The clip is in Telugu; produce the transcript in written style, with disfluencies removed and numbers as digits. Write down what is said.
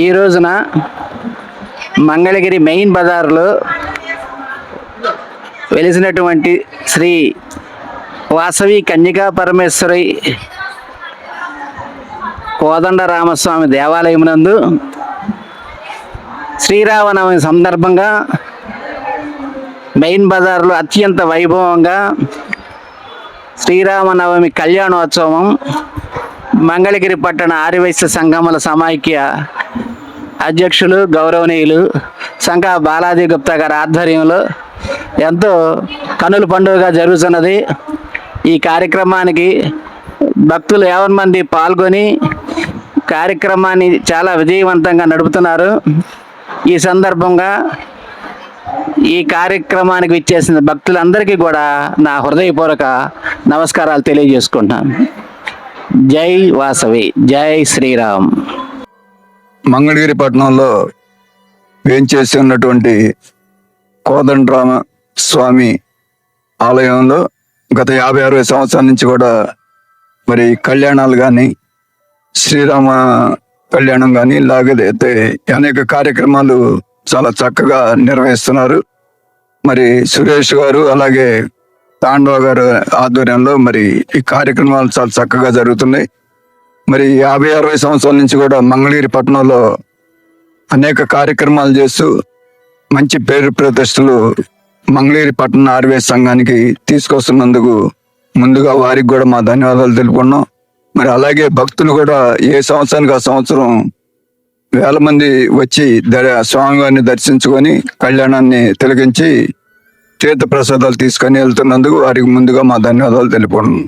ఈ రోజున మంగళగిరి మెయిన్ బజార్లో వెలిసినటువంటి శ్రీ వాసవి కన్యకా పరమేశ్వరి కోదండరామస్వామి దేవాలయమునందు శ్రీరామనవమి సందర్భంగా మెయిన్ బజార్లో అత్యంత వైభవంగా శ్రీరామనవమి కళ్యాణోత్సవం మంగళగిరి పట్టణ ఆర్యవైశ్య సంఘముల సమాఖ్య అధ్యక్షులు గౌరవనీయులు శంకా బాలాజీ గుప్తా గారి ఆధ్వర్యంలో ఎంతో కనుల పండుగగా జరుగుతున్నది. ఈ కార్యక్రమానికి భక్తులు 50 మంది పాల్గొని కార్యక్రమాన్ని చాలా విజయవంతంగా నడుపుతున్నారు. ఈ సందర్భంగా ఈ కార్యక్రమానికి విచ్చేసిన భక్తులందరికీ కూడా నా హృదయపూర్వక నమస్కారాలు తెలియజేసుకుంటున్నాను. జై వాసవి, జై శ్రీరామ్. మంగళగిరి పట్టణంలో వేంచేసి ఉన్నటువంటి కోదండరామ స్వామి ఆలయంలో గత 50-60 సంవత్సరాల నుంచి కూడా మరి కళ్యాణాలు కానీ శ్రీరామ కళ్యాణం కానీ ఇలాగైతే అనేక కార్యక్రమాలు చాలా చక్కగా నిర్వహిస్తున్నారు. మరి సురేష్ గారు అలాగే తాండవ గారు ఆధ్వర్యంలో మరి ఈ కార్యక్రమాలు చాలా చక్కగా జరుగుతున్నాయి. మరి 50-60 సంవత్సరాల నుంచి కూడా మంగళగిరి పట్టణంలో అనేక కార్యక్రమాలు చేస్తూ మంచి పేరు ప్రతిష్టలు మంగళగిరి పట్టణ ఆర్యవైశ్య సంఘానికి తీసుకొస్తున్నందుకు ముందుగా వారికి కూడా మా ధన్యవాదాలు తెలుపుకున్నాం. మరి అలాగే భక్తులు కూడా ఏ సంవత్సరానికి ఆ సంవత్సరం 1000 మంది వచ్చి స్వామివారిని దర్శించుకొని కళ్యాణాన్ని తిలకించి తీర్థ ప్రసాదాలు తీసుకొని వెళ్తున్నందుకు వారికి ముందుగా మా ధన్యవాదాలు తెలుపుకున్నాం.